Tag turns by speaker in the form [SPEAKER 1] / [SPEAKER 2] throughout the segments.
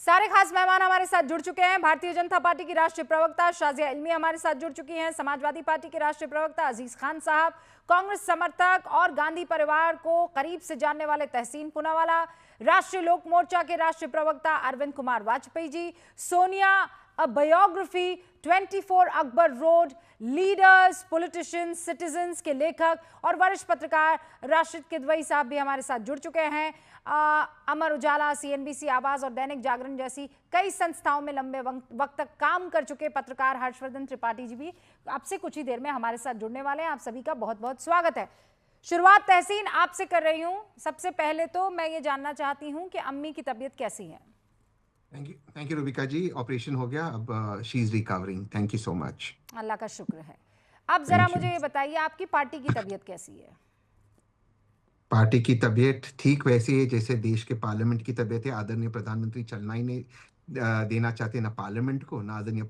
[SPEAKER 1] सारे खास मेहमान हमारे साथ जुड़ चुके हैं। भारतीय जनता पार्टी की राष्ट्रीय प्रवक्ता शाजिया इल्मी हमारे साथ जुड़ चुकी हैं। समाजवादी पार्टी के राष्ट्रीय प्रवक्ता अजीज खान साहब, कांग्रेस समर्थक और गांधी परिवार को करीब से जानने वाले तहसीन पूनावाला, राष्ट्रीय लोक मोर्चा के राष्ट्रीय प्रवक्ता Arvind Kumar Vajpayee ji, Sonia a biography 24 Akbar road, leaders, politicians, citizens के लेखक और वरिष्ठ पत्रकार राशिद किदवई साहब भी हमारे साथ जुड़ चुके हैं। अमर उजाला, सीएनबीसी, आवाज और दैनिक जागरण जैसी कई संस्थाओं में लंबे वक्त तक काम कर चुके पत्रकार हर्षवर्धन त्रिपाठी जी भी आपसे कुछ ही देर में हमारे साथ जुड़ने वाले हैं। आप सभी का बहुत बहुत स्वागत है। शुरुआत तहसीन आपसे कर रही हूं। सबसे पहले तो मैं ये जानना चाहती हूं कि अम्मी की तबीयत कैसी है?
[SPEAKER 2] Thank you Rubika ji. Operation हो गया, अब she is recovering. Thank you so much.
[SPEAKER 1] Allah का शुक्र है। अब जरा मुझे ये बताइए, आपकी पार्टी की तबीयत कैसी है?
[SPEAKER 2] पार्टी की तबीयत ठीक वैसी है जैसे देश के पार्लियामेंट की तबीयत है। आदरणीय प्रधानमंत्री चलना ही नहीं देना चाहते, ना पार्लियामेंट को, ना आदरणीय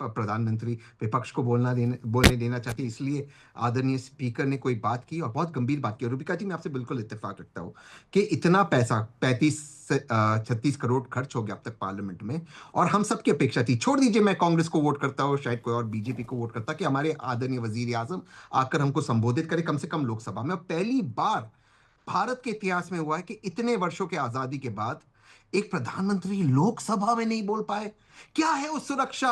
[SPEAKER 2] प्रधानमंत्री विपक्ष को बोलने देना चाहते। इसलिए आदरणीय स्पीकर ने कोई बात की और बहुत गंभीर बात की। रूबिका जी, मैं आपसे बिल्कुल इत्तेफाक रखता हूँ कि इतना पैसा 35-36 करोड़ खर्च हो गया अब तक पार्लियामेंट में, और हम सबकी अपेक्षा थी, छोड़ दीजिए मैं कांग्रेस को वोट करता हूँ, शायद कोई और बीजेपी को वोट करता, कि हमारे आदरणीय वजीर आजम आकर हमको संबोधित करे कम से कम लोकसभा में। पहली बार भारत के इतिहास में हुआ है कि इतने वर्षों के आजादी के बाद एक प्रधानमंत्री लोकसभा में नहीं बोल पाए। क्या है वो सुरक्षा?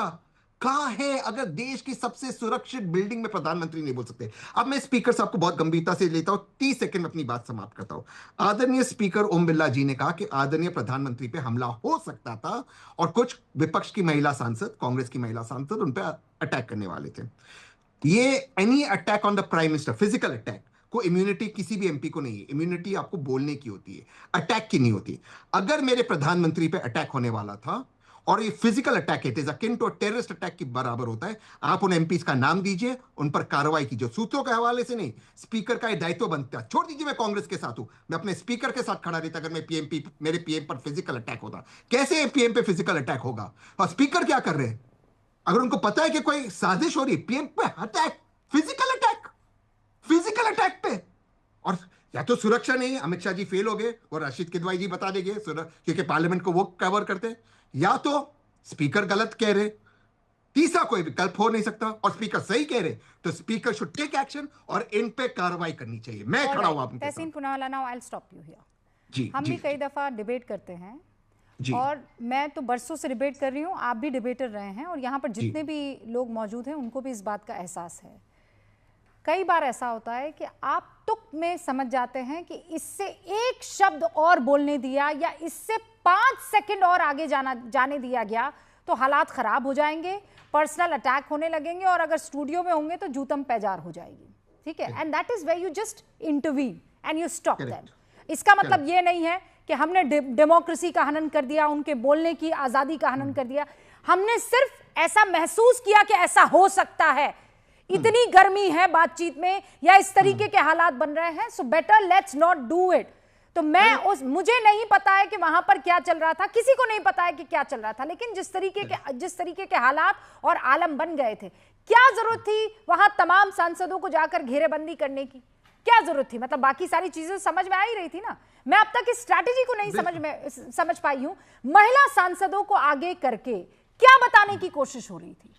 [SPEAKER 2] कहां है? अगर देश की सबसे सुरक्षित बिल्डिंग में प्रधानमंत्री नहीं बोल सकते। अब मैं स्पीकर साहब को बहुत गंभीरता से लेता हूं, 30 सेकंड में अपनी बात समाप्त करता हूं। आदरणीय स्पीकर ओम बिरला जी ने कहा कि आदरणीय प्रधानमंत्री पे हमला हो सकता था और कुछ विपक्ष की महिला सांसद, कांग्रेस की महिला सांसद उन पर अटैक करने वाले थे। ये any attack on the prime minister, physical attack को इम्यूनिटी किसी भी एमपी को नहीं है। इम्यूनिटी आपको बोलने की होती है, अटैक की नहीं होती। अगर मेरे प्रधानमंत्री पे अटैक होने वाला था और ये फिजिकल अटैक है, अकिन टू टेररिस्ट अटैक के बराबर होता है, आप उन एमपीज का नाम दीजिए, उन पर कार्रवाई कीजिए। सूत्रों के हवाले से नहीं, स्पीकर का यह दायित्व बनता है। छोड़ दीजिए मैं कांग्रेस के साथ हूं, मैं अपने स्पीकर के साथ खड़ा रहता अगर मेरे पीएम पर फिजिकल अटैक होता। कैसे पीएम पे फिजिकल अटैक होगा? और स्पीकर क्या कर रहे हैं? अगर उनको पता है कि कोई साजिश हो रही, पीएम पे अटैक, फिजिकल अटैक पे। और या तो सुरक्षा नहीं है, अमित शाह जी फेल हो गए और राशिद किदवाई जी बता देंगे क्योंकि पार्लियामेंट को वो कवर करते हैं, या तो स्पीकर गलत कह रहे, तीसरा कोई विकल्प हो नहीं सकता। और स्पीकर सही कह रहे तो स्पीकर शुड टेक एक्शन और इन पे कार्रवाई करनी चाहिए। मैं खड़ा हूं आपके साथ।
[SPEAKER 1] Tehseen Poonawalla, now I will stop you here.
[SPEAKER 2] जी,
[SPEAKER 1] हम भी कई दफा डिबेट करते हैं
[SPEAKER 2] जी,
[SPEAKER 1] और मैं तो बरसों से डिबेट कर रही हूँ, आप भी डिबेटर रहे हैं और यहाँ पर जितने भी लोग मौजूद हैं उनको भी इस बात का एहसास है। कई बार ऐसा होता है कि आप तुक में समझ जाते हैं कि इससे एक शब्द और बोलने दिया या इससे 5 सेकंड और आगे जाने दिया गया तो हालात खराब हो जाएंगे, पर्सनल अटैक होने लगेंगे और अगर स्टूडियो में होंगे तो जूतम पैजार हो जाएगी। ठीक है, and that is where you just intervene and you stop that. इसका मतलब ये नहीं है कि हमने डेमोक्रेसी का हनन कर दिया, उनके बोलने की आजादी का हनन कर दिया। हमने सिर्फ ऐसा महसूस किया कि ऐसा हो सकता है, इतनी गर्मी है बातचीत में या इस तरीके के हालात बन रहे हैं, so better let's not do it. तो मुझे नहीं पता है कि वहां पर क्या चल रहा था, किसी को नहीं पता है कि क्या चल रहा था, लेकिन जिस तरीके के हालात और आलम बन गए थे, क्या जरूरत थी वहां तमाम सांसदों को जाकर घेरेबंदी करने की? क्या जरूरत थी? मतलब बाकी सारी चीजें समझ में आ ही रही थी ना। मैं अब तक इस स्ट्रैटेजी को नहीं समझ पाई हूं। महिला सांसदों को आगे करके क्या बताने की कोशिश हो रही थी?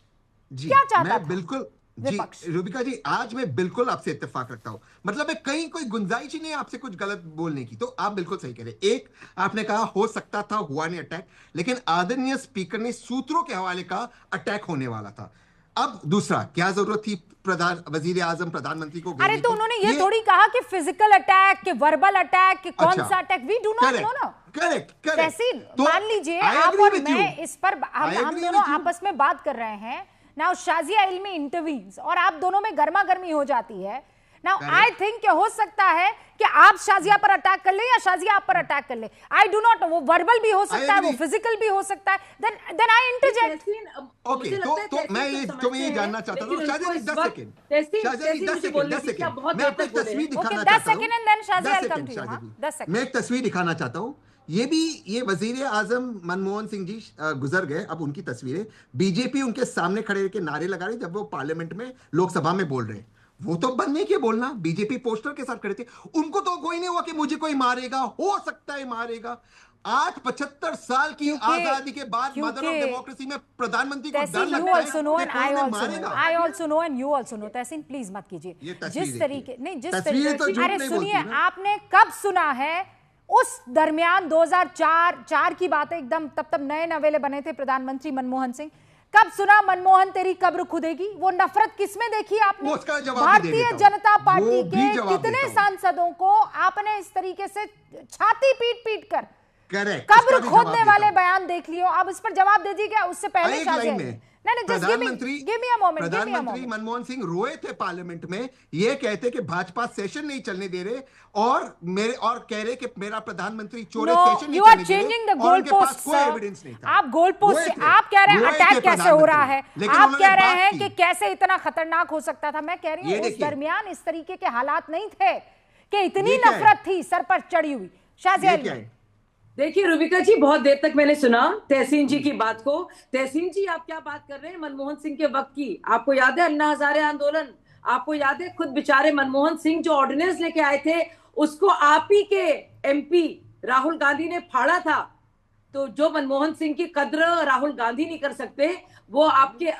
[SPEAKER 1] क्या चाहता था?
[SPEAKER 2] बिल्कुल जी रूबिका जी, आज मैं बिल्कुल आपसे इत्तेफाक रखता हूं। मतलब मैं कहीं कोई गुंजाइश ही नहीं आपसे कुछ गलत बोलने की। तो आप बिल्कुल सही कह रहे। एक, आपने कहा हो सकता था, हुआ नहीं अटैक, लेकिन आदरणीय स्पीकर ने सूत्रों के हवाले कहा अटैक होने वाला था। अब दूसरा, क्या जरूरत थी वजीर आजम प्रधानमंत्री को?
[SPEAKER 1] अरे तो उन्होंने ये थोड़ी कहा कि फिजिकल अटैक, कि वर्बल अटैक, कि कौन सा attack, we do not know ना।
[SPEAKER 2] करेक्ट।
[SPEAKER 1] तहसीन, मान लीजिए आप और मैं इस पर हम दोनों आपस में बात कर रहे हैं। नाउ शाजिया इल्मी इंटरवीन्स और आप दोनों में गर्मा गर्मी हो जाती है। नाउ आई थिंक हो सकता है कि आप शाजिया पर अटैक कर ले या शाजिया आप पर अटैक कर ले। आई डू नॉट नो, वो वर्बल भी हो सकता है, वो फिजिकल भी हो सकता है। Then I interject.
[SPEAKER 2] ओके, तो मैं ये जानना चाहता हूं, शाजिया 10 सेकंड, मैं आपको एक तस्वीर दिखाना चाहता हूं।
[SPEAKER 1] 10 second and then Shazia will come to you. 10 second
[SPEAKER 2] मैं एक तस्वीर दिखाना चाहता हूं। ये वजीर आजम मनमोहन सिंह जी गुजर गए, अब उनकी तस्वीरें, बीजेपी उनके सामने खड़े होकर नारे लगा रही जब वो पार्लियामेंट में, लोकसभा में बोल रहे हैं। वो तो बनने के बोलना, बीजेपी पोस्टर के साथ खड़े थे। उनको तो कोई नहीं हुआ कि मुझे कोई मारेगा, हो सकता है मारेगा। आज 75 साल की आजादी के बाद मदर ऑफ डेमोक्रेसी में प्रधानमंत्री को डर लगता है कि कोई मारेगा।
[SPEAKER 1] I also know and you also know। Tahseen please मत कीजिए। जिस तरीके नहीं, जिस तरीके
[SPEAKER 2] तो
[SPEAKER 1] अरे सुनिए, आपने कब सुना है उस दरमियान 2004 की बात है एकदम, तब नए नवेले बने थे प्रधानमंत्री मनमोहन सिंह। कब सुना मनमोहन तेरी कब्र खुदेगी? वो नफरत किसमें देखी आपने? भारतीय जनता पार्टी के कितने सांसदों को आपने इस तरीके से छाती पीट पीट कर कब्र खोदने वाले बयान देख लियो? अब इस पर जवाब दे दीजिए। उससे पहले
[SPEAKER 2] प्रधानमंत्री मनमोहन सिंह रोए थे पार्लियामेंट में, ये कहते कि भाजपा सेशन नहीं चलने दे रहे और कह रहे कि मेरा प्रधानमंत्री चोरे सेशन नहीं चलने दे रहे, और उनके पास कोई एविडेंस नहीं था।
[SPEAKER 1] आप गोल पोस्ट आप कह रहे हैं अटैक कैसे हो रहा है, आप कह रहे हैं कि कैसे इतना खतरनाक हो सकता था। मैं कह रही हूँ उस दरमियान इस तरीके के हालात नहीं थे कि इतनी नफरत थी सर पर चढ़ी हुई। शाहजी
[SPEAKER 3] देखिए रूबिका जी, बहुत देर तक मैंने सुना तहसीन जी की बात को। तहसीन जी, आप क्या बात कर रहे हैं मनमोहन सिंह के वक्त की? आपको याद है अन्ना हजारे आंदोलन? आपको याद है खुद बेचारे मनमोहन सिंह जो ऑर्डिनेंस लेके आए थे उसको आप ही के एमपी राहुल गांधी ने फाड़ा था। तो जो मनमोहन सिंह की कद्र राहुल गांधी नहीं कर सकते, वो आपके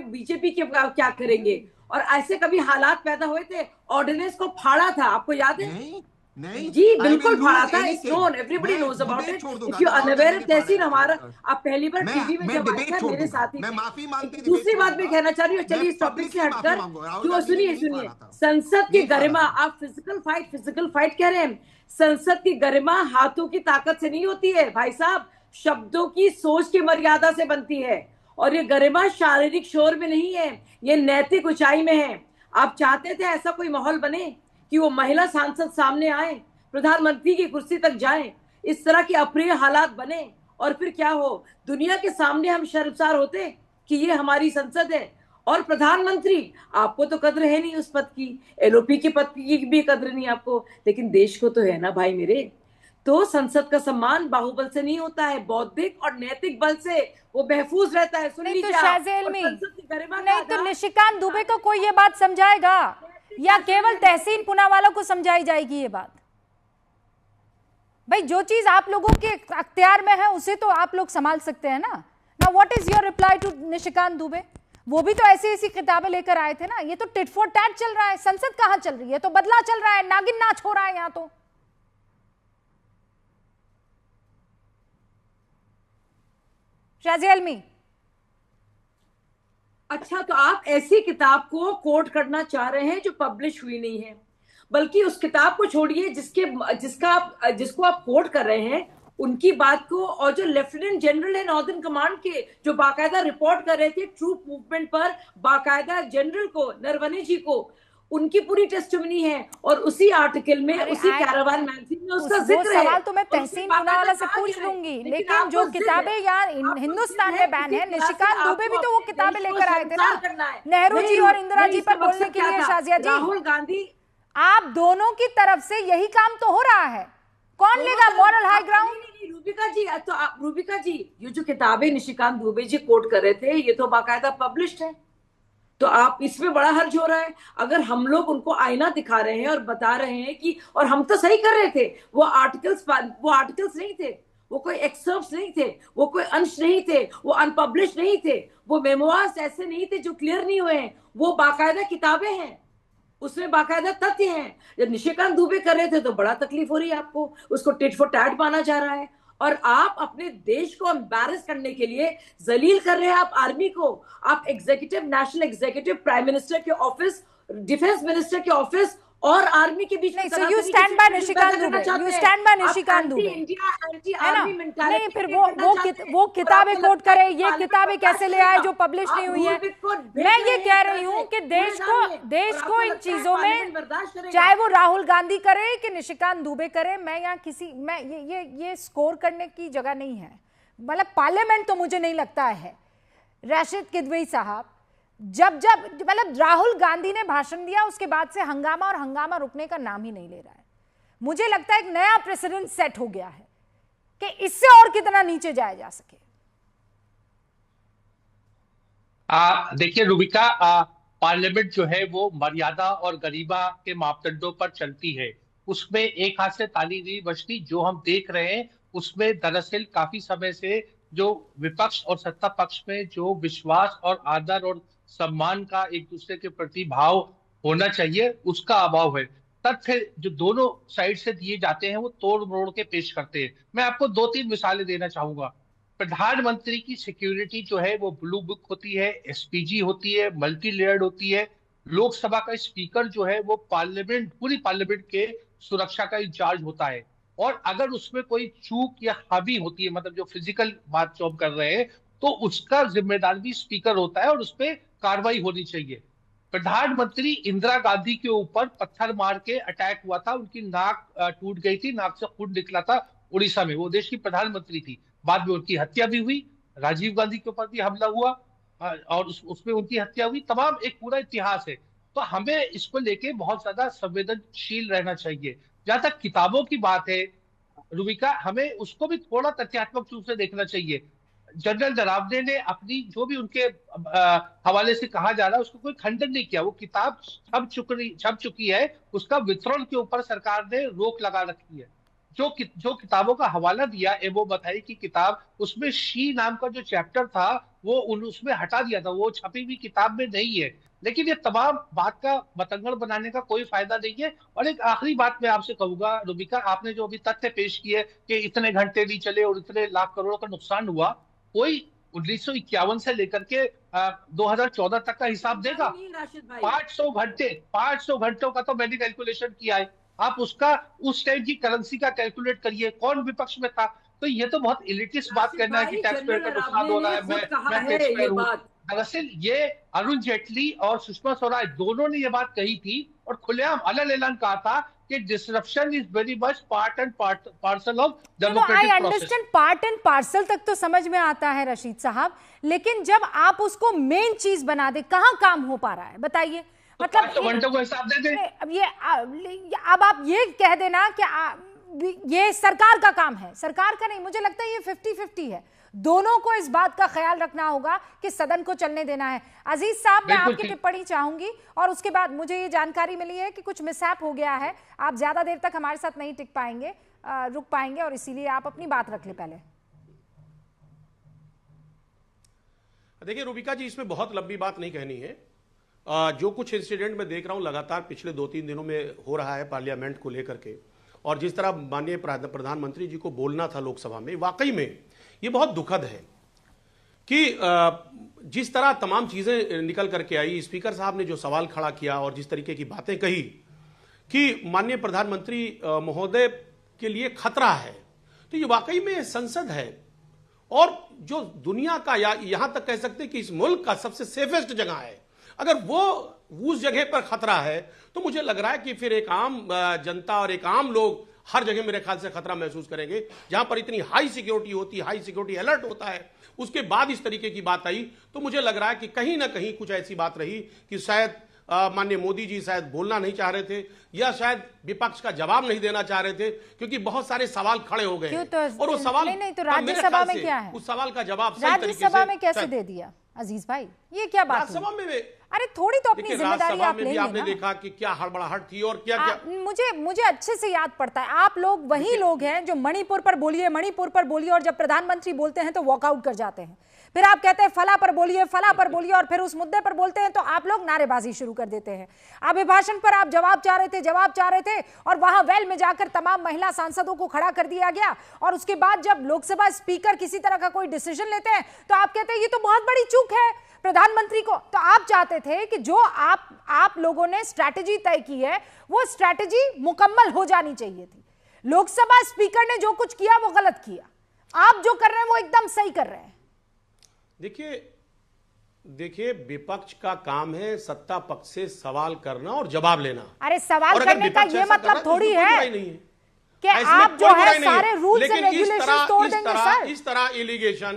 [SPEAKER 3] बीजेपी के क्या करेंगे? और ऐसे कभी हालात पैदा हुए थे, ऑर्डिनेंस को फाड़ा था, आपको याद है?
[SPEAKER 2] नहीं
[SPEAKER 3] जी बिल्कुल फाड़ा था। Everybody knows about it. If you unaware Tehseen, हमारा आप पहली बार टीवी में जब आए थे मेरे साथ ही,
[SPEAKER 2] मैं माफी मांगती।
[SPEAKER 3] दूसरी बात मैं कहना चाह रही हूँ, चलिए इस टॉपिक से हटकर क्यों, सुनिए संसद की गरिमा, आप फिजिकल फाइट कह रहे हैं। संसद की गरिमा हाथों की ताकत से नहीं होती है भाई साहब, शब्दों की सोच की मर्यादा से बनती है। और ये गरिमा शारीरिक शोर में नहीं है, ये नैतिक ऊंचाई में है। आप चाहते थे ऐसा कोई माहौल बने कि वो महिला सांसद सामने आए, प्रधानमंत्री की कुर्सी तक जाएं, इस तरह के अप्रिय हालात बने, और फिर क्या हो, दुनिया के सामने हम शर्मसार होते कि ये हमारी संसद है। और प्रधानमंत्री, आपको तो कद्र है नहीं उस पद की, एलओपी के पद की भी कद्र नहीं आपको, लेकिन देश को तो है ना भाई मेरे। तो संसद का सम्मान बाहुबल से नहीं होता है, बौद्धिक और नैतिक बल से वो महफूज रहता है। सुन लीजिए,
[SPEAKER 1] नहीं तो निशिकांत दुबे को कोई ये बात समझाएगा या केवल तहसीन पूनावाला को समझाई जाएगी ये बात? भाई जो चीज आप लोगों के अख्तियार में है उसे तो आप लोग संभाल सकते हैं ना। Now what is your reply to Nishikant Dubey? वो भी तो ऐसी किताबें लेकर आए थे ना। ये तो टिट फॉर टैट चल रहा है। संसद कहां चल रही है? तो बदला चल रहा है, नागिन नाच हो रहा है यहां तो। शाजी अलमी,
[SPEAKER 3] अच्छा तो आप ऐसी किताब को कोट करना चाह रहे हैं जो पब्लिश हुई नहीं है, बल्कि उस किताब को छोड़िए जिसको आप कोट कर रहे हैं उनकी बात को, और जो लेफ्टिनेंट जनरल है नॉर्दर्न कमांड के, जो बाकायदा रिपोर्ट कर रहे थे ट्रूप मूवमेंट पर, बाकायदा जनरल को, नरवणे जी को, उनकी पूरी टेस्टिमनी है। और उसी आर्टिकल में, उसी कैरावान मैगजीन में उसका जिक्र है।
[SPEAKER 1] सवाल तो मैं तहसीन पूनावाला से पूछ लूंगी, लेकिन जो किताबें यार हिंदुस्तान में बैन है, निशिकांत दुबे भी तो वो किताबें लेकर आए थे ना नेहरू जी और इंदिरा जी पर बोलने के लिए। शाजिया जी,
[SPEAKER 3] राहुल गांधी,
[SPEAKER 1] आप दोनों की तरफ से यही काम तो हो रहा है, कौन लेगा मॉरल हाई ग्राउंड?
[SPEAKER 3] रूबिका जी, ये जो किताबें निशिकांत दुबे जी कोट कर रहे थे, ये तो बाकायदा पब्लिश्ड है। तो आप इसमें बड़ा हर्ज हो रहा है। अगर हम लोग उनको आईना दिखा रहे हैं और बता रहे हैं कि, और हम तो सही कर रहे थे, वो आर्टिकल्स नहीं थे, वो कोई एक्सर्प्ट्स नहीं थे, वो कोई अंश नहीं थे, वो अनपब्लिश नहीं थे, वो मेमोइर्स ऐसे नहीं थे जो क्लियर नहीं हुए हैं, वो बाकायदा किताबें हैं, उसमें बाकायदा तथ्य हैं। जब निशिकांत दुबे कर रहे थे तो बड़ा तकलीफ हो रही है आपको, उसको टिट फॉर टैट माना जा रहा है। और आप अपने देश को एम्बैरस करने के लिए जलील कर रहे हैं आप आर्मी को। आप नेशनल एग्जीक्यूटिव, प्राइम मिनिस्टर के ऑफिस, डिफेंस मिनिस्टर के ऑफिस और आर्मी के बीच में
[SPEAKER 1] you stand by Nishikant Dubey, you stand by Nishikant Dubey, है ना? नहीं फिर वो किताबें कोट करे, ये किताबें कैसे ले आए जो पब्लिश नहीं हुई है? मैं ये कह रही हूँ कि देश को इन चीजों में, चाहे वो राहुल गांधी करे कि निशिकांत दुबे करे, मैं यहाँ ये स्कोर करने की जगह नहीं है। मतलब पार्लियामेंट तो मुझे नहीं लगता है। राशिद किदवई साहब, जब मतलब राहुल गांधी ने भाषण दिया उसके बाद से हंगामा रुकने का नाम ही नहीं ले रहा है। मुझे लगता है एक नया प्रेसिडेंट सेट हो गया है कि इससे और कितना नीचे जाया जा सके।
[SPEAKER 4] देखिए रूबिका, पार्लियामेंट जो है वो मर्यादा और गरिमा के मापदंडों पर चलती है। उसमें एक हाथ से ताली नहीं बजती। जो हम देख रहे हैं उसमें दरअसल काफी समय से जो विपक्ष और सत्ता पक्ष में जो विश्वास और आदर और सम्मान का एक दूसरे के प्रति भाव होना चाहिए, उसका अभाव है। तथ्य जो दोनों साइड से दिए जाते हैं वो तोड़ मरोड़ के पेश करते हैं। मैं आपको 2-3 मिसालें देना चाहूंगा। प्रधानमंत्री की सिक्योरिटी जो है वो ब्लू बुक होती है, एसपीजी होती है, मल्टी लेयर्ड होती है। लोकसभा का स्पीकर जो है वो पार्लियामेंट, पूरी पार्लियामेंट के सुरक्षा का इंचार्ज होता है। और अगर उसमें कोई चूक या खामी होती है, मतलब जो फिजिकल बात जो हम कर रहे हैं, तो उसका जिम्मेदार भी स्पीकर होता है और उस पर कार्रवाई होनी चाहिए। प्रधानमंत्री इंदिरा गांधी के ऊपर पत्थर मार के अटैक हुआ था, उनकी नाक टूट गई थी, नाक से खून निकला था उड़ीसा में, वो देश की प्रधानमंत्री थी। बाद में उनकी हत्या भी हुई, राजीव गांधी के ऊपर भी हमला हुआ और उसमें उनकी हत्या हुई। तमाम एक पूरा इतिहास है। तो हमें इसको लेके बहुत ज्यादा संवेदनशील रहना चाहिए। जहां तक किताबों की बात है रुबिका, हमें उसको भी थोड़ा तथ्यात्मक रूप से देखना चाहिए। जनरल नरावने ने अपनी जो भी उनके हवाले से कहा जा रहा है उसको कोई खंडन नहीं किया। वो किताब छप चुकी है, उसका वितरण के ऊपर सरकार ने रोक लगा रखी है। जो किताबों का हवाला दिया है वो बताई कि किताब, उसमें शी नाम का जो चैप्टर था वो उसमें हटा दिया था, वो छपी हुई किताब में नहीं है। लेकिन ये तमाम बात का बतंगड़ बनाने का कोई फायदा नहीं है। और एक आखिरी बात मैं आपसे कहूंगा रुबिका, आपने जो अभी तथ्य पेश किए कि इतने घंटे नहीं चले और इतने लाख करोड़ का नुकसान हुआ, कोई 1951 से लेकर के 2014 तक का हिसाब देगा? 500 घंटों का तो मैंने कैलकुलेशन किया है। आप उसका उस टाइम की करेंसी का कैलकुलेट करिए, कौन विपक्ष में था। तो ये तो बहुत इलिटिस्ट बात करना है कि टैक्स पेयर का नुकसान हो रहा है, मैं टैक्स पेयर हूं। दरअसल ये अरुण जेटली और सुषमा स्वराज दोनों ने ये बात कही थी और खुलेआम अलग ऐलान कहा था कि disruption is very much part and parcel of democratic process.
[SPEAKER 1] I understand, part and parcel तक तो समझ में आता है रशीद साहब, लेकिन जब आप उसको मेन चीज बना दे, कहां काम हो पा रहा है बताइए?
[SPEAKER 4] मतलब घंटों को हिसाब दे दे।
[SPEAKER 1] अब आप ये कह देना कि ये सरकार का काम है, सरकार का नहीं। मुझे लगता है ये 50-50 है। दोनों को इस बात का ख्याल रखना होगा कि सदन को चलने देना है। अजीज साहब, मैं आपकी टिप्पणी चाहूंगी और उसके बाद मुझे ये जानकारी मिली है कि कुछ मिसहैप हो गया है, आप ज्यादा देर तक हमारे साथ नहीं टिक पाएंगे, रुक पाएंगे, और इसीलिए आप अपनी बात रख ले पहले।
[SPEAKER 5] देखिए रुबिका जी, इसमें बहुत लंबी बात नहीं कहनी है। जो कुछ इंसिडेंट मैं देख रहा हूं लगातार पिछले 2-3 दिनों में हो रहा है पार्लियामेंट को लेकर के, और जिस तरह माननीय प्रधानमंत्री जी को बोलना था लोकसभा में, वाकई में ये बहुत दुखद है कि जिस तरह तमाम चीजें निकल करके आई, स्पीकर साहब ने जो सवाल खड़ा किया और जिस तरीके की बातें कही कि माननीय प्रधानमंत्री महोदय के लिए खतरा है, तो ये वाकई में संसद है और जो दुनिया का या यहां तक कह सकते हैं कि इस मुल्क का सबसे सेफेस्ट जगह है। अगर वो उस जगह पर खतरा है तो मुझे लग रहा है कि फिर एक आम जनता और एक आम लोग हर जगह मेरे ख्याल से खतरा महसूस करेंगे। जहां पर इतनी हाई सिक्योरिटी होती, हाई सिक्योरिटी अलर्ट होता है, उसके बाद इस तरीके की बात आई, तो मुझे लग रहा है कि कहीं ना कहीं कुछ ऐसी बात रही कि शायद माननीय मोदी जी शायद बोलना नहीं चाह रहे थे या शायद विपक्ष का जवाब नहीं देना चाह रहे थे, क्योंकि बहुत सारे सवाल खड़े हो गए और वो सवाल
[SPEAKER 1] नहीं, तो राज्यसभा में क्या है,
[SPEAKER 5] उस सवाल का जवाब
[SPEAKER 1] राज्यसभा में कैसे दे दिया अजीज भाई? ये क्या बात?
[SPEAKER 5] राज्यसभा में
[SPEAKER 1] अरे थोड़ी तो अपनी जिम्मेदारी आप लेंगे ना।
[SPEAKER 5] आपने देखा कि क्या हड़बड़ाहट थी और क्या क्या
[SPEAKER 1] मुझे अच्छे से याद पड़ता है। आप लोग वही लोग हैं जो मणिपुर पर बोलिए और जब प्रधानमंत्री बोलते हैं तो वॉकआउट कर जाते हैं। फिर आप कहते हैं फला पर बोलिए और फिर उस मुद्दे पर बोलते हैं तो आप लोग नारेबाजी शुरू कर देते हैं। अभिभाषण पर आप जवाब चाह रहे थे और वहां वेल में जाकर तमाम महिला सांसदों को खड़ा कर दिया गया, और उसके बाद जब लोकसभा स्पीकर किसी तरह का कोई डिसीजन लेते हैं तो आप कहते हैं ये तो बहुत बड़ी चूक है प्रधानमंत्री को। तो आप चाहते थे कि जो आप लोगों ने स्ट्रैटेजी तय की है वो स्ट्रैटेजी मुकम्मल हो जानी चाहिए थी। लोकसभा स्पीकर ने जो कुछ किया वो गलत किया, आप जो कर रहे हैं वो एकदम सही कर रहे हैं।
[SPEAKER 5] देखिए विपक्ष का काम है सत्ता पक्ष से सवाल करना और जवाब लेना।
[SPEAKER 1] अरे सवाल करने का ये मतलब थोड़ी है कि आप जो है सारे रूल्स एंड रेगुलेशंस तोड़ देंगे सर।
[SPEAKER 5] इस तरह एलिगेशन,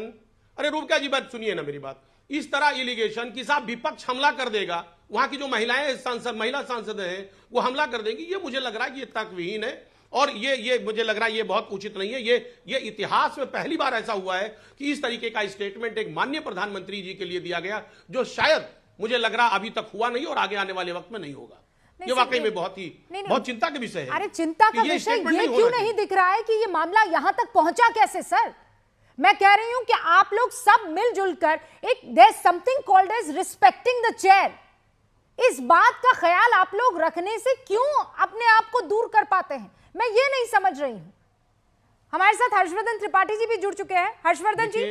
[SPEAKER 5] अरे रुबिका जी बात सुनिए ना मेरी बात, इस तरह एलिगेशन कि साहब विपक्ष हमला कर देगा, वहां की जो महिला सांसद हैं वो हमला कर देंगी, ये मुझे लग रहा है कि ये तर्कविहीन है और ये मुझे लग रहा है ये बहुत उचित नहीं है। ये इतिहास में पहली बार ऐसा हुआ है कि इस तरीके का स्टेटमेंट एक माननीय प्रधानमंत्री जी के लिए दिया गया, जो शायद मुझे लग रहा अभी तक हुआ नहीं और आगे आने वाले वक्त में नहीं होगा। ये वाकई में बहुत चिंता का विषय है।
[SPEAKER 1] अरे चिंता का विषय ये क्यों नहीं दिख रहा है कि ये मामला यहां तक पहुंचा कैसे सर? मैं कह रही हूं कि आप लोग सब मिलजुल कर एक there something called as respecting the chair, इस बात का ख्याल आप लोग रखने से क्यों अपने आप को दूर कर पाते हैं? मैं ये नहीं समझ रही हूं। हमारे साथ हर्षवर्धन त्रिपाठी जी भी जुड़ चुके हैं। हर्षवर्धन जी,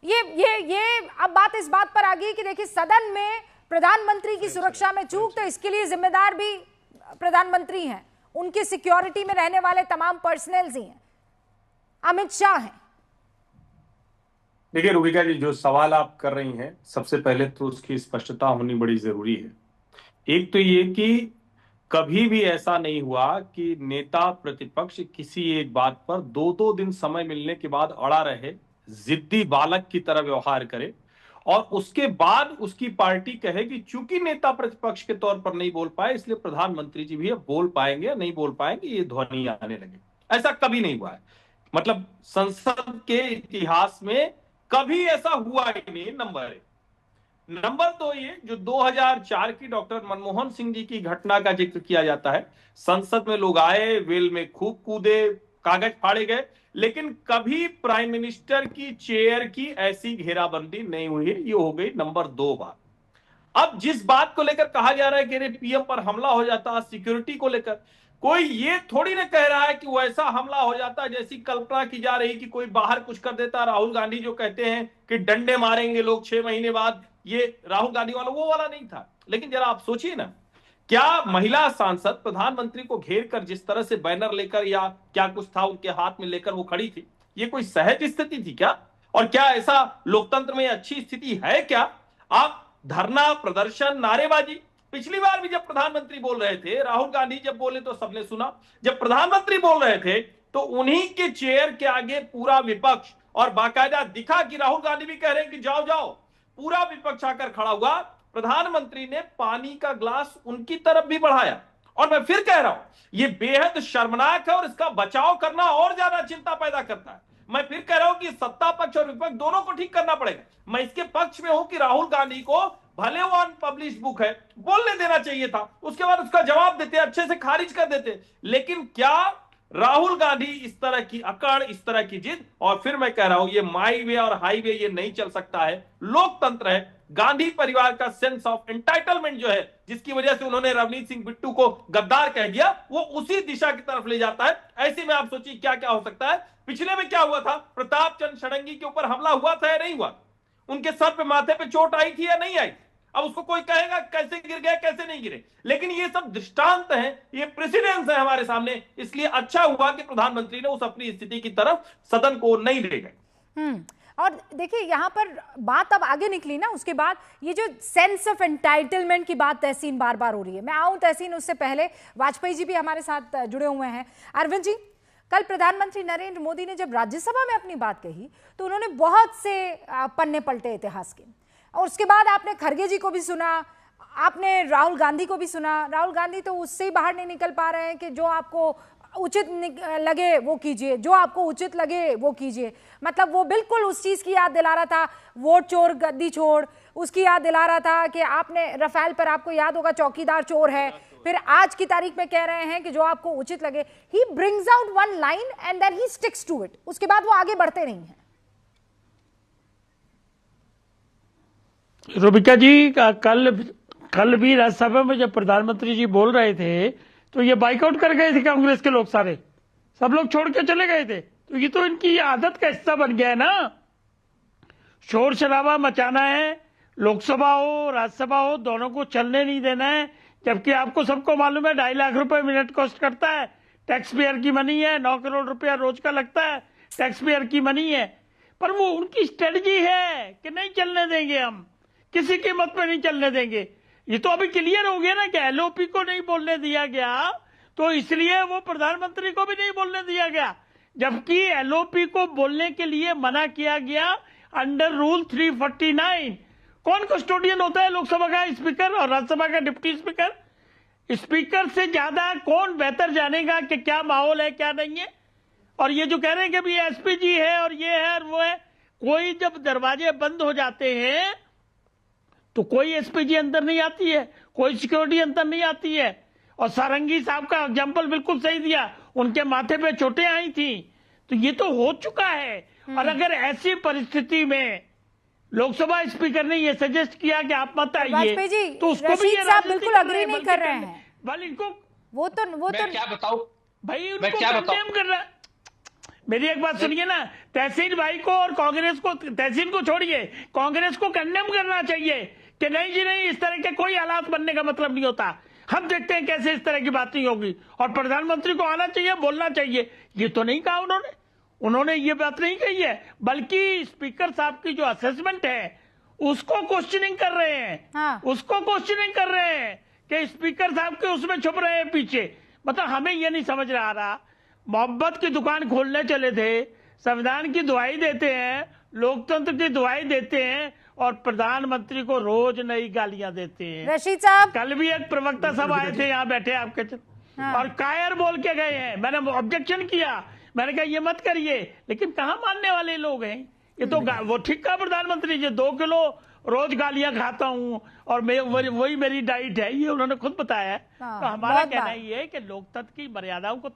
[SPEAKER 1] ये अब बात इस बात पर आ गई कि देखिए सदन में प्रधानमंत्री की सुरक्षा में चूक, तो इसके लिए जिम्मेदार भी प्रधानमंत्री हैं, उनकी सिक्योरिटी में रहने वाले तमाम पर्सनल्स ही हैं, अमित शाह हैं।
[SPEAKER 6] देखिए रूबिका जी, जो सवाल आप कर रही हैं, सबसे पहले तो उसकी स्पष्टता होनी बड़ी जरूरी है। एक तो ये कि कभी भी ऐसा नहीं हुआ कि नेता प्रतिपक्ष किसी एक बात पर 2-2 दिन समय मिलने के बाद अड़ा रहे, जिद्दी बालक की तरह व्यवहार करे और उसके बाद उसकी पार्टी कहे कि चूंकि नेता प्रतिपक्ष के तौर पर नहीं बोल पाए इसलिए प्रधानमंत्री जी भी अब बोल पाएंगे या नहीं बोल पाएंगे, ये ध्वनि आने लगे। ऐसा कभी नहीं हुआ है। मतलब संसद के इतिहास में कभी ऐसा हुआ ही नहीं। नंबर 2 ये जो 2004 की डॉक्टर मनमोहन सिंह जी की घटना का जिक्र किया जाता है, संसद में लोग आए, वेल में खूब कूदे, कागज फाड़े गए, लेकिन कभी प्राइम मिनिस्टर की चेयर की ऐसी घेराबंदी नहीं हुई है। ये हो गई नंबर 2 बात। अब जिस बात को लेकर कहा जा रहा है कि पीएम पर हमला हो जाता सिक्योरिटी को लेकर, कोई ये थोड़ी ना कह रहा है कि वैसा हमला हो जाता जैसी कल्पना की जा रही कि कोई बाहर कुछ कर देता। राहुल गांधी जो कहते हैं कि डंडे मारेंगे लोग 6 महीने बाद, ये राहुल गांधी वाला वो वाला नहीं था। लेकिन जरा आप सोचिए ना, क्या महिला सांसद प्रधानमंत्री को घेर कर जिस तरह से बैनर लेकर या क्या कुछ था उनके हाथ में लेकर वो खड़ी थी, ये कोई सहज स्थिति थी क्या? और क्या ऐसा लोकतंत्र में अच्छी स्थिति है क्या? आप धरना, प्रदर्शन, नारेबाजी, पिछली बार भी जब प्रधानमंत्री बोल रहे थे, राहुल गांधी जब बोले तो सबने सुना, जब प्रधानमंत्री बोल रहे थे तो उन्हीं के चेयर के आगे पूरा विपक्ष, और बाकायदा दिखा कि राहुल गांधी भी कह रहे हैं कि जाओ जाओ, पूरा विपक्ष आकर खड़ा हुआ। प्रधानमंत्री ने पानी का ग्लास उनकी तरफ भी बढ़ाया। और मैं फिर कह रहा हूं, यह बेहद शर्मनाक है और इसका बचाव करना और ज्यादा चिंता पैदा करता है। मैं फिर कह रहा हूं कि सत्ता पक्ष और विपक्ष दोनों को ठीक करना पड़ेगा। मैं इसके पक्ष में हूं कि राहुल गांधी को भले वो अनपब्लिश्ड बुक है बोलने देना चाहिए था, उसके बाद उसका जवाब देते, अच्छे से खारिज कर देते। लेकिन क्या राहुल गांधी इस तरह की अकड़, इस तरह की जिद, और फिर मैं कह रहा हूं ये माई वे और हाईवे ये नहीं चल सकता है। लोकतंत्र है, गांधी परिवार का सेंस ऑफ एंटाइटलमेंट जो है, जिसकी वजह से उन्होंने रवनीत सिंह बिट्टू को गद्दार कह दिया, वो उसी दिशा की तरफ ले जाता है। ऐसे में आप सोचिए क्या क्या हो सकता है। पिछले में क्या हुआ था, प्रताप चंद्र षडंगी के ऊपर हमला हुआ था या नहीं हुआ? उनके सर पे, माथे पे चोट आई थी या नहीं आई? अब उसको कोई कहेगा कैसे गिर गए, कैसे नहीं गिरे, लेकिन ये सब दृष्टांत हैं, ये प्रेसिडेंस है हमारे सामने। इसलिए अच्छा हुआ कि प्रधानमंत्री ने उस अपनी स्थिति की तरफ सदन को नहीं ले गए।
[SPEAKER 1] और देखिए यहाँ पर बात अब आगे निकली ना, उसके बाद ये जो सेंस ऑफ एंटाइटलमेंट की बात तहसीन बार बार हो रही है। मैं आऊं तहसीन, उससे पहले वाजपेयी जी भी हमारे साथ जुड़े हुए हैं। अरविंद जी, कल प्रधानमंत्री नरेंद्र मोदी ने जब राज्यसभा में अपनी बात कही तो उन्होंने बहुत से पन्ने पलटे इतिहास के, और उसके बाद आपने खरगे जी को भी सुना, आपने राहुल गांधी को भी सुना। राहुल गांधी तो उससे ही बाहर नहीं निकल पा रहे हैं कि जो आपको उचित लगे वो कीजिए, जो आपको उचित लगे वो कीजिए। मतलब वो बिल्कुल उस चीज़ की याद दिला रहा था, वोट चोर गद्दी छोड़, उसकी याद दिला रहा था कि आपने रफेल पर, आपको याद होगा, चौकीदार चोर है। फिर आज की तारीख में कह रहे हैं कि जो आपको उचित लगे। He brings out one line and then he sticks to it, उसके बाद वो आगे बढ़ते नहीं हैं।
[SPEAKER 7] रूबिका जी, कल भी राज्यसभा में जब प्रधानमंत्री जी बोल रहे थे तो ये बाइकआउट कर गए थे कांग्रेस के लोग, सारे सब लोग छोड़ के चले गए थे। तो ये तो इनकी आदत का हिस्सा बन गया है ना, शोर शराबा मचाना है, लोकसभा हो राज्यसभा हो दोनों को चलने नहीं देना है। जबकि आपको सबको मालूम है 2.5 लाख रुपए मिनट कॉस्ट करता है, टैक्स पेयर की मनी है, 9 करोड़ रुपया रोज का लगता है, टैक्स पेयर की मनी है। पर वो उनकी स्ट्रेटजी है कि नहीं चलने देंगे, हम किसी कीमत पे नहीं चलने देंगे। ये तो अभी क्लियर हो गया ना कि एलओपी को नहीं बोलने दिया गया, तो इसलिए वो प्रधानमंत्री को भी नहीं बोलने दिया गया। जबकि एलओपी को बोलने के लिए मना किया गया अंडर रूल 349। कौन कस्टोडियन होता है लोकसभा का? स्पीकर, और राज्यसभा का डिप्टी स्पीकर। स्पीकर से ज्यादा कौन बेहतर जानेगा कि क्या माहौल है क्या नहीं है। और ये जो कह रहे हैं कि भी एसपी जी है और ये है और वो है, कोई जब दरवाजे बंद हो जाते हैं तो कोई एसपीजी अंदर नहीं आती है, कोई सिक्योरिटी अंदर नहीं आती है। और सारंगी साहब का एग्जाम्पल बिल्कुल सही दिया, उनके माथे पे चोटें आई थी। तो ये तो हो चुका है। और अगर ऐसी परिस्थिति में लोकसभा स्पीकर ने ये सजेस्ट किया कि आप मत आइए, तो उसको भी ये
[SPEAKER 1] बिल्कुल अग्री नहीं कर रहे हैं।
[SPEAKER 7] बल इनको
[SPEAKER 4] वो तो क्या बताऊं
[SPEAKER 7] भाई, उनको कंडेम कर रहा। मेरी एक बात सुनिए ना, तहसीन भाई को और कांग्रेस को, तहसीन को छोड़िए, कांग्रेस को कंडेम करना चाहिए कि नहीं जी नहीं, इस तरह के कोई हालात बनने का मतलब नहीं होता। हम देखते हैं कैसे इस तरह की बात नहीं होगी। और प्रधानमंत्री को आना चाहिए, बोलना चाहिए। ये तो नहीं कहा उन्होंने ये बात नहीं कही है, बल्कि स्पीकर साहब की जो असेसमेंट है उसको क्वेश्चनिंग कर रहे हैं।
[SPEAKER 1] हाँ।
[SPEAKER 7] उसको क्वेश्चनिंग कर रहे हैं कि स्पीकर साहब के उसमें छुप रहे हैं पीछे। मतलब हमें ये नहीं समझ आ रहा, मोहब्बत की दुकान खोलने चले थे, संविधान की दुआई देते हैं, लोकतंत्र की दुआई देते हैं, और प्रधानमंत्री को रोज नई गालियां देते हैं।
[SPEAKER 1] रशीद साहब,
[SPEAKER 7] कल भी एक प्रवक्ता सब आए थे यहाँ बैठे आपके और कायर बोल के गए हैं। मैंने ऑब्जेक्शन किया, मैंने कहा ये मत करिए, लेकिन कहाँ मानने वाले लोग हैं। ये तो वो ठीक कहा प्रधानमंत्री जी, 2 किलो रोज गालियां खाता हूँ और मैं वही मेरी डाइट है, ये उन्होंने खुद बताया है। तो हमारा कहना ये है कि लोकतंत्र की मर्यादाओं को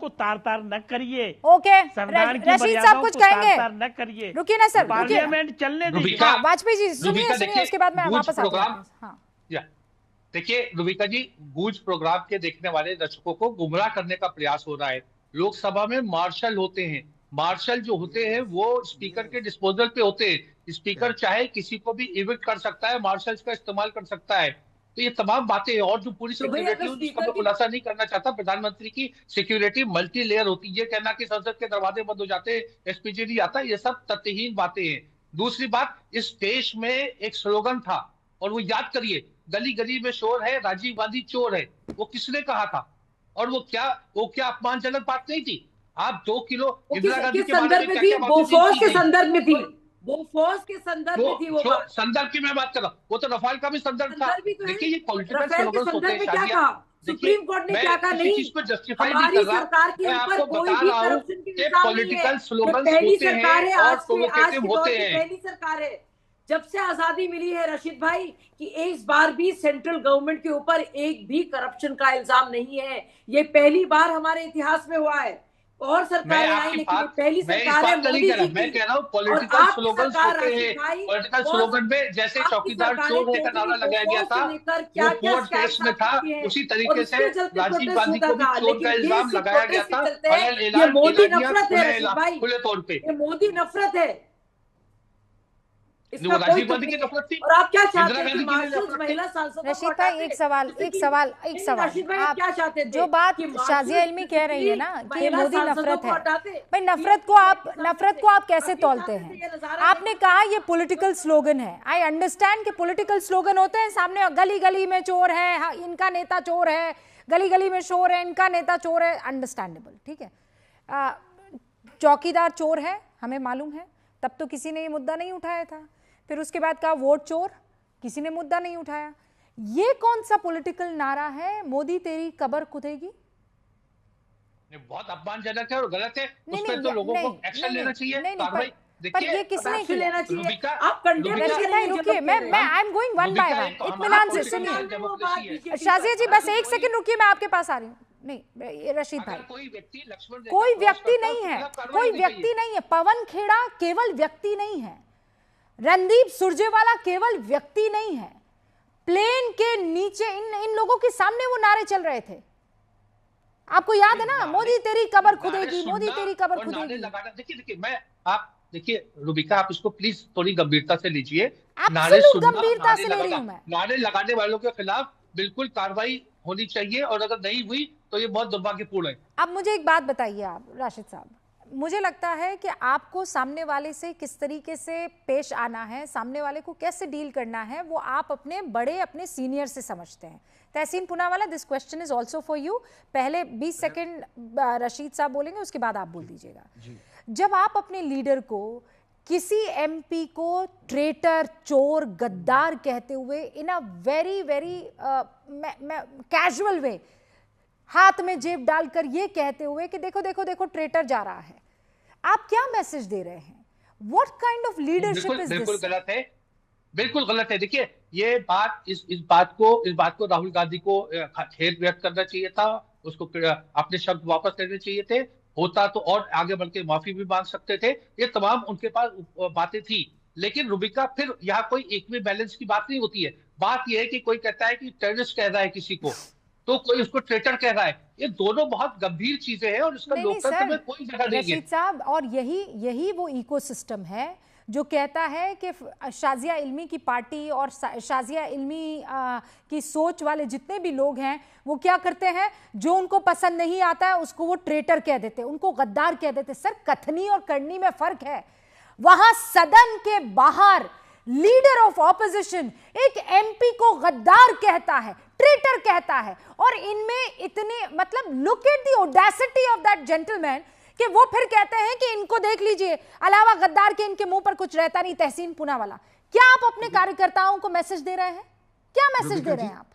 [SPEAKER 7] तार तार न करिए।
[SPEAKER 1] ओके,
[SPEAKER 7] संविधान की
[SPEAKER 1] रशीद साहब कुछ कहेंगे?
[SPEAKER 7] तार न करिए।
[SPEAKER 1] रुकिए ना सर,
[SPEAKER 7] पार्लियामेंट चलने दीजिए।
[SPEAKER 1] वाजपेयी जी सुनिए, उसके बाद मैं वापस आता हूं।
[SPEAKER 4] देखिए रुबिका जी, गूंज प्रोग्राम के देखने वाले दर्शकों को गुमराह करने का प्रयास हो रहा है। लोकसभा में मार्शल होते हैं, मार्शल जो होते हैं वो स्पीकर के डिस्पोजल पे होते हैं। स्पीकर चाहे किसी को भी इविक्ट कर सकता है, मार्शल्स का इस्तेमाल कर सकता है। तो ये तमाम बातें, और जो पूरी सिक्योरिटी उसका मैं खुलासा नहीं करना चाहता, प्रधानमंत्री की सिक्योरिटी मल्टी लेयर होती है। ये कहना कि संसद के दरवाजे बंद हो जाते हैं, एसपीजी नहीं आता, ये सब तथ्यहीन बातें हैं। दूसरी बात, इस देश में एक स्लोगन था और वो याद करिए, गली गली में शोर है, राजीव गांधी चोर है। वो किसने कहा था? और वो क्या अपमानजनक बात नहीं थी? आप 2 किलो इंदिरा गांधी के बारे में क्या
[SPEAKER 3] बोफोर्स के संदर्भ में थी, बोफोर्स के संदर्भ में थी। वो
[SPEAKER 4] संदर्भ की मैं बात कर रहा हूँ, वो तो रफाल का भी संदर्भ था। देखिए ये पॉलिटिकल स्लोगन्स होते हैं।
[SPEAKER 3] क्या कहा सुप्रीम कोर्ट ने? क्या कहा? नहीं,
[SPEAKER 4] चीज को जस्टिफाई नहीं कर रहा,
[SPEAKER 3] सरकार के ऊपर कोई भी करप्शन की इल्जाम नहीं है।
[SPEAKER 4] पॉलिटिकल स्लोगन्स होते हैं और प्रोवोकेटिव होते हैं।
[SPEAKER 3] पहली सरकार है जब से आजादी मिली है रशीद भाई कि इस बार भी सेंट्रल गवर्नमेंट के ऊपर एक भी करप्शन का इल्जाम नहीं है। ये पहली बार हमारे इतिहास में हुआ है। और सरकारें आई, लेकिन पहली सरकार है मोदी जी की।
[SPEAKER 4] मैं कह रहा हूँ पॉलिटिकल स्लोगन्स होते हैं। पॉलिटिकल स्लोगन में जैसे चौकीदार चोर का नारा लगाया गया था, वो पूर्ण देश में था, उसी तरीके से राजीव गांधी को भी चोर का इल्जाम लगाया गया था।
[SPEAKER 3] मोदी नफरत है
[SPEAKER 4] खुले तौर पे,
[SPEAKER 3] ये मोदी नफरत है।
[SPEAKER 4] वो राजीव गांधी की नफरत थी।
[SPEAKER 3] और आप क्या चाहते हैं कि महिला सांसदों को?
[SPEAKER 1] रशीद भाई एक सवाल आप
[SPEAKER 3] क्या चाहते थे?
[SPEAKER 1] जो बात शाजिया इल्मी कह रही है ना कि मोदी नफरत है, भाई नफरत को आप कैसे तौलते हैं? आपने कहा ये पॉलिटिकल स्लोगन है। आई अंडरस्टैंड कि पॉलिटिकल स्लोगन होते हैं, सामने गली गली में चोर है, इनका नेता चोर है, गली गली में शोर है, इनका नेता चोर है, अंडरस्टैंडेबल, ठीक है। चौकीदार चोर है, हमें मालूम है, तब तो किसी ने ये मुद्दा नहीं उठाया था। फिर उसके बाद कहा वोट चोर, किसी ने मुद्दा नहीं उठाया। ये कौन सा पॉलिटिकल नारा है? मोदी तेरी कब्र खुदेगी।
[SPEAKER 4] बहुत अपमानजनक है और गलत है। उस पर तो लोगों को एक्शन लेना चाहिए, कार्रवाई।
[SPEAKER 1] पर ये किसने
[SPEAKER 3] लेना चाहिए? आप कंडेम
[SPEAKER 1] रुकिए, मैं I am going one by one, इत्मीनान से सुनिए। शाजिया जी बस एक सेकंड रुकिए, मैं आपके पास आ रही हूँ। नहीं रशीद भाई, कोई व्यक्ति नहीं है, कोई व्यक्ति नहीं है। पवन खेड़ा केवल व्यक्ति नहीं है, रणदीप सुरजेवाला केवल व्यक्ति नहीं है। प्लेन के नीचे इन लोगों के सामने वो नारे चल रहे थे, आपको याद है ना? मोदी तेरी कब्र खुदेगी, मोदी तेरी कब्र खुदेगी।
[SPEAKER 4] देखिए रुबिका, आप इसको प्लीज थोड़ी गंभीरता से लीजिए।
[SPEAKER 1] नारे गंभीरता से ले रही हूं मैं।
[SPEAKER 4] नारे लगाने वालों के खिलाफ बिल्कुल कार्रवाई होनी चाहिए, और अगर नहीं हुई तो ये बहुत दुर्भाग्यपूर्ण है।
[SPEAKER 1] अब मुझे एक बात बताइए आप राशिद साहब, मुझे लगता है कि आपको सामने वाले से किस तरीके से पेश आना है, सामने वाले को कैसे डील करना है, वो आप अपने अपने सीनियर से समझते हैं। Tehseen Poonawalla, this question is also for you. पहले 20 सेकेंड रशीद साहब बोलेंगे, उसके बाद आप बोल दीजिएगा। जब आप अपने लीडर को, किसी एमपी को ट्रेटर, चोर, गद्दार कहते हुए इन अ वेरी कैजुअल वे, हाथ में जेब डालकर ये कहते हुए कि देखो देखो देखो ट्रेटर जा रहा है, आप क्या मैसेज दे रहे हैं? What kind of leadership is this?
[SPEAKER 4] बिल्कुल गलत है। बिल्कुल गलत है। देखिए, ये बात इस बात को राहुल गांधी को खेद व्यक्त करना चाहिए था, उसको अपने शब्द वापस लेने चाहिए थे। होता तो और आगे बढ़ के माफी भी मांग सकते थे, ये तमाम उनके पास बातें थी। लेकिन रुबिका, फिर यहाँ कोई इक्वी बैलेंस की बात नहीं होती है। बात यह है कि कोई कहता है कि टेररिस्ट कह रहा है किसी को, तो कोई उसको ट्रेटर कह रहा है। ये दोनों बहुत गंभीर चीजें हैं और इसका
[SPEAKER 1] नहीं
[SPEAKER 4] लोकतंत्र में
[SPEAKER 1] सर,
[SPEAKER 4] कोई जगह नहीं है।
[SPEAKER 1] रशीद साहब, और यही वो इकोसिस्टम है जो कहता है कि शाजिया इल्मी की पार्टी और शाजिया इल्मी की सोच वाले जितने भी लोग हैं वो क्या करते हैं, जो उनको पसंद नहीं आता है उसको वो ट्रेटर कह देते, उनको गद्दार कह देते। सर, कथनी और करनी में फर्क है। वहां सदन के बाहर लीडर ऑफ ऑपोजिशन एक एमपी को गद्दार कहता है, ट्रेटर कहता है, और इनमें इतने, मतलब look at the audacity of that gentleman कि वो फिर कहते हैं कि इनको देख लीजिए, अलावा गद्दार के इनके मुंह पर कुछ रहता नहीं। तहसीन पूनावाला, क्या आप अपने कार्यकर्ताओं को मैसेज दे रहे हैं? क्या मैसेज दे रहे हैं आप?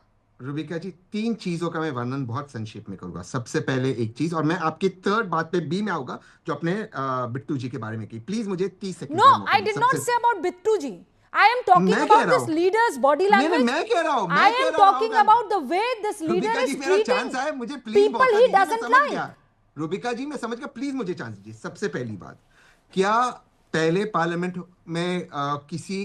[SPEAKER 2] रुबिका जी, 3 चीजों का मैं वर्णन बहुत संक्षेप में करूंगा। सबसे पहले एक चीज, और मैं आपकी थर्ड बात पे बी में आऊंगा जो अपने बिट्टू जी के बारे में की। प्लीज मुझे 30 second.
[SPEAKER 1] No, I did not say about Bittu ji. I am talking about this leader's body language.
[SPEAKER 2] मैं कह रहा हूं,
[SPEAKER 1] I am talking about the way this leader is treating people he doesn't like.
[SPEAKER 2] Rubika जी, मैं समझ गया, प्लीज मुझे chance दीजिए। सबसे पहली बात, क्या पहले पार्लियामेंट में किसी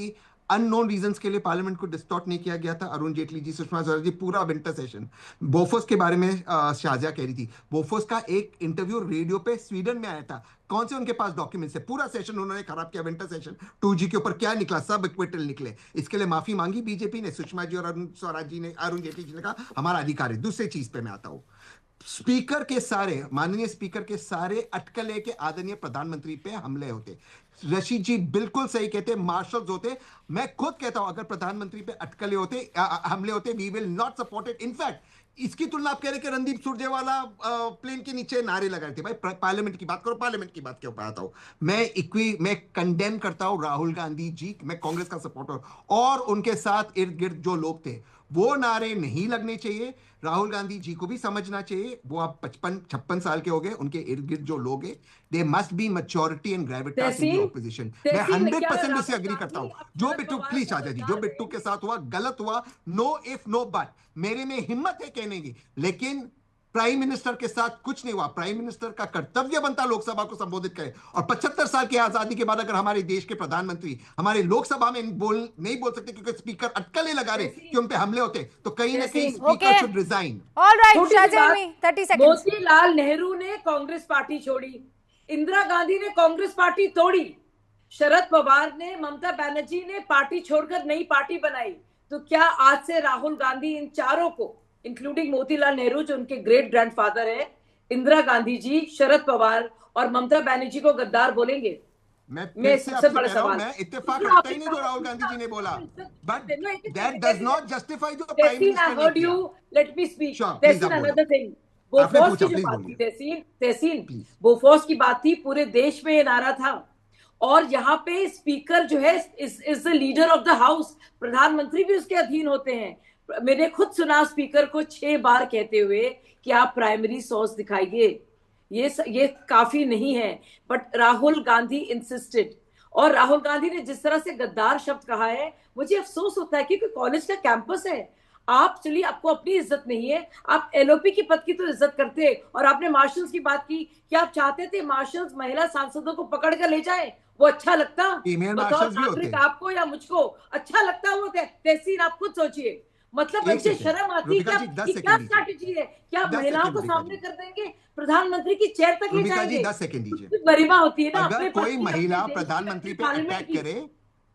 [SPEAKER 2] अननोन रीजंस के लिए पार्लियामेंट को डिस्टॉर्ट नहीं किया गया था? अरुण जेटली जी, सुषमा स्वराज जी, पूरा विंटर सेशन बोफोर्स के बारे में शाजिया कह रही थी। बोफोर्स का एक इंटरव्यू रेडियो पे स्वीडन में आया था। कौन से उनके पास डॉक्यूमेंट्स है? पूरा सेशन उन्होंने खराब किया, विंटर सेशन 2G के ऊपर। क्या निकला? सब इक्विटल निकले। इसके लिए माफी मांगी बीजेपी ने, सुषमा जी और अरुण स्वराज जी ने, अरुण जेटली जी ने कहा हमारा अधिकार है। दूसरी चीज पे मैं आता हूं, स्पीकर के सारे, माननीय स्पीकर के सारे अटकले के आदरणीय प्रधानमंत्री पे हमले होते। रशीद जी बिल्कुल सही कहते, मार्शल्स होते। मैं खुद कहता हूं, अगर प्रधानमंत्री पे अटकले होते, हमले होते, we will not support it. In fact इसकी तुलना आप कह रहे कि रणदीप सुरजेवाला प्लेन के नीचे नारे लगा रहे थे। भाई पार्लियामेंट की बात करो, पार्लियामेंट की बात क्यों आता हूं मैं कंडेम करता हूं राहुल गांधी जी। मैं कांग्रेस का सपोर्टर, और उनके साथ इर्द गिर्द जो लोग थे, वो नारे नहीं लगने चाहिए। राहुल गांधी जी को भी समझना चाहिए, वो आप 55-56 साल के हो गए, उनके इर्द गिर्द जो लोग हैं, they must be maturity and Gravitas in the opposition. मैं 100% इससे एग्री करता हूं। जो बिट्टू, प्लीज आजा जी, जो बिट्टू के साथ हुआ गलत हुआ, नो इफ नो बट। मेरे में हिम्मत है कहने की, लेकिन प्राइम मिनिस्टर के साथ कुछ नहीं हुआ। प्राइम मिनिस्टर का कर्तव्य बनता लोकसभा को संबोधित करे, और 75 साल की आजादी के बाद अगर हमारे देश के प्रधानमंत्री हमारे लोकसभा में नहीं बोल सकते क्योंकि स्पीकर अटकलें लगा रहे कि उन पे हमले होते, तो कहीं ना कहीं speaker should resign.
[SPEAKER 1] Alright, Shahjahan 30 second.
[SPEAKER 3] Motilal Nehru ने कांग्रेस पार्टी छोड़ी, इंदिरा गांधी ने कांग्रेस पार्टी तोड़ी, शरद पवार ने, ममता बनर्जी ने पार्टी छोड़कर नई पार्टी बनाई। तो क्या आज से राहुल गांधी इन चारों को, इंक्लूडिंग मोतीलाल नेहरू जो उनके ग्रेट ग्रैंडफादर है, इंदिरा गांधी जी, शरद पवार और ममता बनर्जी को गद्दार बोलेंगे?
[SPEAKER 2] मैं सबसे बड़ा सवाल, मैं इत्तेफाक रखता ही नहीं जो राहुल गांधी जी ने बोला, but that does not justify जो प्राइम मिनिस्टर ने किया।
[SPEAKER 3] Let me speak. Another thing, Bofors की जो बात थी, तहसीन बोफोर्स की बात थी, पूरे देश में ये नारा था। और यहाँ पे स्पीकर जो है is the leader of the house, प्रधानमंत्री भी उसके अधीन होते हैं। मैंने खुद सुना स्पीकर को 6 बार कहते हुए कि आप प्राइमरी सोर्स दिखाइए, ये काफी नहीं है। बट राहुल गांधी इंसिस्टेड, और राहुल गांधी ने जिस तरह से गद्दार शब्द कहा है, मुझे अफसोस होता है क्योंकि कॉलेज का कैंपस है। आप चलिए, आपको अपनी इज्जत नहीं है, आप एलओपी की पद की तो इज्जत करते। और आपने मार्शल्स की बात की, क्या आप चाहते थे मार्शल्स महिला सांसदों को पकड़ कर ले जाए? वो अच्छा लगता? नागरिक आपको या मुझको अच्छा लगता? वो तहसीन आप खुद सोचिए। मतलब मुझे शर्म आती है। क्या स्ट्रैटेजी है? क्या महिलाओं को सामने कर देंगे, प्रधानमंत्री की चेयर तक ले जाएंगे?
[SPEAKER 2] 10 सेकंड दीजिए।
[SPEAKER 3] गरिमा होती है ना।
[SPEAKER 2] अगर कोई महिला प्रधानमंत्री पे अटैक करे,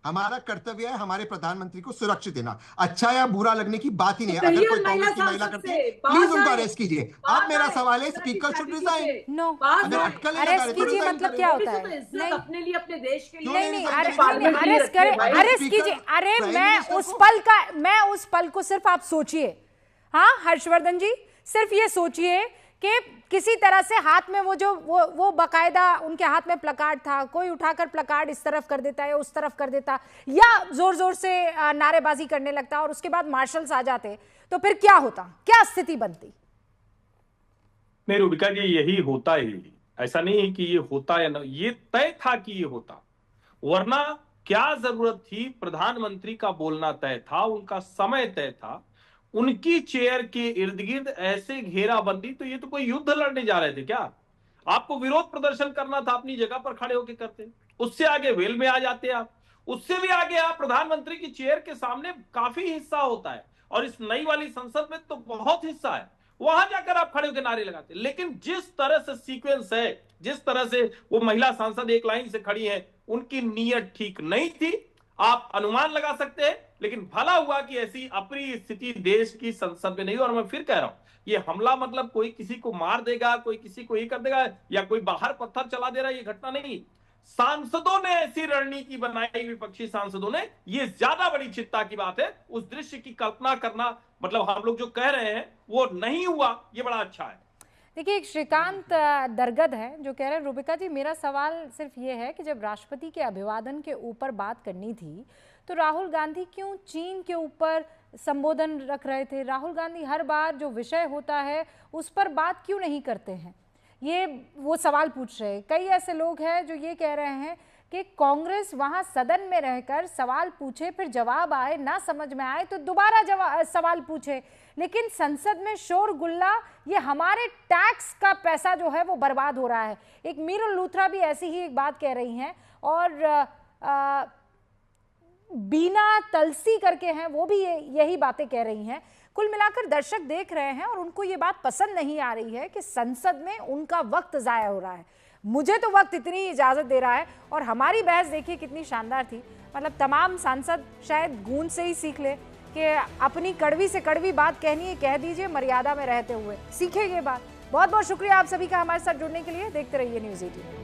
[SPEAKER 2] हमारा कर्तव्य है हमारे प्रधानमंत्री को सुरक्षित देना। अच्छा या बुरा लगने की बात ही नहीं है। अगर कोई कांग्रेस की महिला करती है, प्लीज उनको अरेस्ट कीजिए। आप मेरा सवाल है, स्पीकर शुड रिजाइन।
[SPEAKER 1] नो,
[SPEAKER 2] अगर अटकलें लगा रहे तो
[SPEAKER 1] कीजिए, मतलब क्या होता है?
[SPEAKER 3] नहीं, अपने लिए, अपने देश के लिए
[SPEAKER 1] नहीं, अरेस्ट कीजिए। अरे मैं उस पल को सिर्फ आप सोचिए। हाँ हर्षवर्धन जी, सिर्फ ये सोचिए कि किसी तरह से हाथ में वो बकायदा उनके हाथ में प्लकार्ड था, कोई उठाकर प्लकार्ड इस तरफ कर देता या उस तरफ कर देता, या जोर जोर से नारेबाजी करने लगता, और उसके बाद मार्शल्स आ जाते, तो फिर क्या होता? क्या स्थिति बनती?
[SPEAKER 6] नहीं रुबिका जी, यही होता ही, ऐसा नहीं है कि ये होता या ना, ये तय था कि ये होता। वरना क्या जरूरत थी? प्रधानमंत्री का बोलना तय था, उनका समय तय था, उनकी चेयर के इर्द गिर्द ऐसे घेराबंदी, तो ये तो कोई युद्ध लड़ने जा रहे थे क्या? आपको विरोध प्रदर्शन करना था, अपनी जगह पर खड़े होकर करते। उससे आगे वेल में आ जाते आप, उससे भी आगे आप प्रधानमंत्री की चेयर के सामने काफी हिस्सा होता है, और इस नई वाली संसद में तो बहुत हिस्सा है, वहां जाकर आप खड़े होकर नारे लगाते। लेकिन जिस तरह से सीक्वेंस है, जिस तरह से वो महिला सांसद एक लाइन से खड़ी है, उनकी नीयत ठीक नहीं थी, आप अनुमान लगा सकते हैं। लेकिन भला हुआ कि ऐसी अप्रिय स्थिति देश की संसद में नहीं। और मैं फिर कह रहा हूं, ये हमला मतलब कोई किसी को मार देगा, कोई किसी को ये कर देगा, या कोई बाहर पत्थर चला दे रहा है, ये घटना नहीं। सांसदों ने ऐसी रणनीति बनाई, विपक्षी सांसदों ने, ये ज्यादा बड़ी चिंता की बात है। उस दृश्य की कल्पना करना, मतलब हम लोग जो कह रहे हैं वो नहीं हुआ, ये बड़ा अच्छा है।
[SPEAKER 1] देखिए, एक श्रीकांत दरगद है जो कह रहे हैं, रूबिका जी मेरा सवाल सिर्फ ये है कि जब राष्ट्रपति के अभिवादन के ऊपर बात करनी थी तो राहुल गांधी क्यों चीन के ऊपर संबोधन रख रहे थे? राहुल गांधी हर बार जो विषय होता है उस पर बात क्यों नहीं करते हैं? ये वो सवाल पूछ रहे हैं। कई ऐसे लोग हैं जो ये कह रहे हैं कि कांग्रेस वहां सदन में रहकर सवाल पूछे, फिर जवाब आए, ना समझ में आए तो दोबारा सवाल पूछे, लेकिन संसद में शोरगुल्ला, ये हमारे टैक्स का पैसा जो है वो बर्बाद हो रहा है। एक मीरुल लूथरा भी ऐसी ही एक बात कह रही हैं, और बीना तलसी करके हैं वो भी यही बातें कह रही हैं। कुल मिलाकर दर्शक देख रहे हैं और उनको ये बात पसंद नहीं आ रही है कि संसद में उनका वक्त जाया हो रहा है। मुझे तो वक्त इतनी इजाजत दे रहा है, और हमारी बहस देखिए कितनी शानदार थी। मतलब तमाम सांसद शायद गूंज से ही सीख ले कि अपनी कड़वी से कड़वी बात कहनी है, कह दीजिए, मर्यादा में रहते हुए सीखेंगे बात। बहुत बहुत शुक्रिया आप सभी का हमारे साथ जुड़ने के लिए। देखते रहिए न्यूज़ 18।